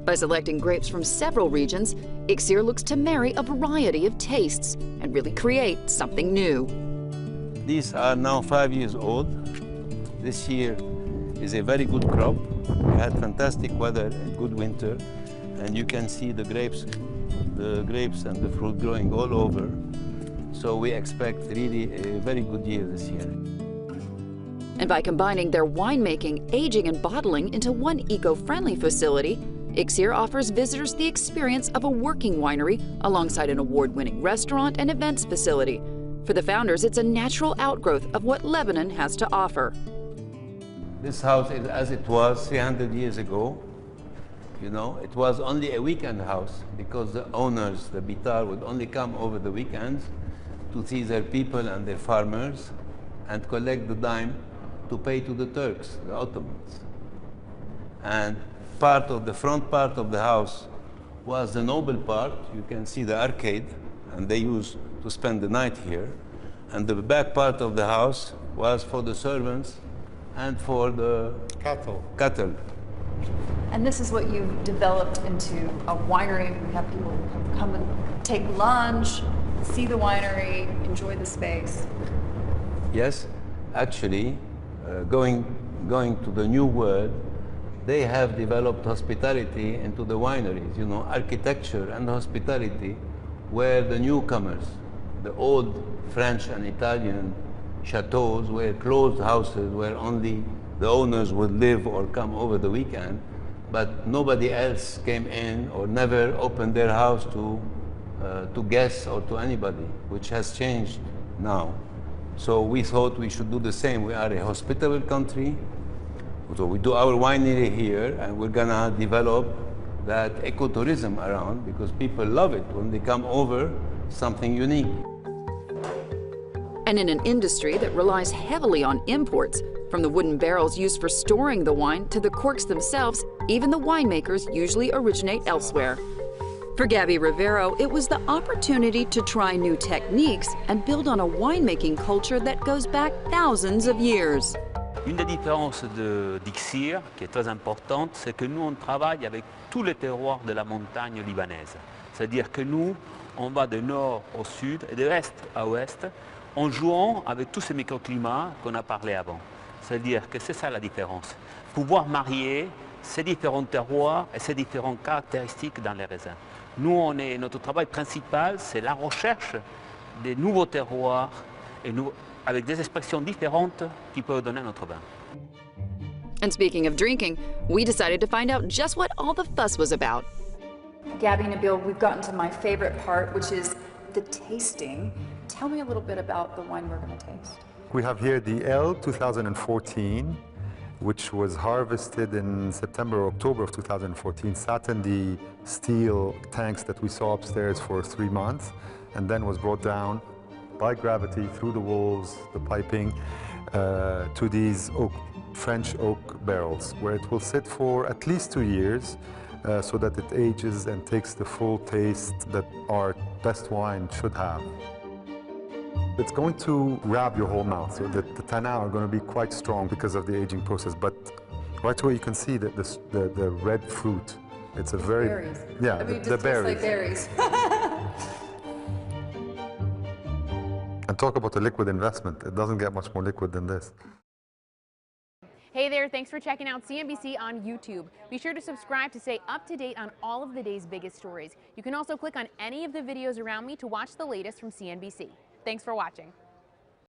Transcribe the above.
By selecting grapes from several regions, ICSIR looks to marry a variety of tastes and really create something new. These are now 5 years old. This year is a very good crop. We had fantastic weather and good winter, and you can see the grapes and the fruit growing all over. So we expect really a very good year this year. And by combining their winemaking, aging, and bottling into one eco-friendly facility, ICSIR offers visitors the experience of a working winery alongside an award-winning restaurant and events facility. For the founders, it's a natural outgrowth of what Lebanon has to offer. This house is as it was 300 years ago. You know, it was only a weekend house because the owners, the Bitar, would only come over the weekends to see their people and their farmers and collect the dime to pay to the Turks, the Ottomans. And part of the front part of the house was the noble part. You can see the arcade, and they used to spend the night here. And the back part of the house was for the servants and for the cattle. And this is what you've developed into a winery. We have people come and take lunch, see the winery, enjoy the space. Yes, actually, going to the new world, they have developed hospitality into the wineries. You know, architecture and hospitality were the newcomers. The old French and Italian chateaus were closed houses where only the owners would live or come over the weekend, but nobody else came in or never opened their house to guests or to anybody, which has changed now. So we thought we should do the same. We are a hospitable country, so we do our winery here, and we're gonna develop that ecotourism around because people love it when they come over, something unique. And in an industry that relies heavily on imports, from the wooden barrels used for storing the wine to the corks themselves, even the winemakers usually originate elsewhere. For Gabby Rivero, it was the opportunity to try new techniques and build on a winemaking culture that goes back thousands of years. Une des différences d'ICSIR, qui est très importante, c'est que nous, on travaille avec tous les terroirs de la montagne libanaise. C'est-à-dire que nous, on va de nord au sud et de est à ouest, en jouant avec tous ces microclimats qu'on a parlé avant. C'est-à-dire que c'est ça la différence. Pouvoir marier ces différents terroirs et ces différentes caractéristiques dans les raisins. Nous, notre travail principal, c'est la recherche des nouveaux terroirs et avec des expressions différentes qui peuvent donner notre vin. And speaking of drinking, we decided to find out just what all the fuss was about. Gabby and Nabil, we've gotten to my favorite part, which is the tasting. Tell me a little bit about the wine we're going to taste. We have here the L 2014, which was harvested in September or October of 2014, sat in the steel tanks that we saw upstairs for 3 months, and then was brought down by gravity through the walls, the piping, to these French oak barrels, where it will sit for at least 2 years, so that it ages and takes the full taste that our best wine should have. It's going to grab your whole mouth, so the tannins are going to be quite strong because of the aging process, but right away you can see that the red fruit. It's a very... Berries. Yeah, I mean, the berries. like berries. And talk about a liquid investment. It doesn't get much more liquid than this. Hey there, thanks for checking out CNBC on YouTube. Be sure to subscribe to stay up to date on all of the day's biggest stories. You can also click on any of the videos around me to watch the latest from CNBC. Thanks for watching.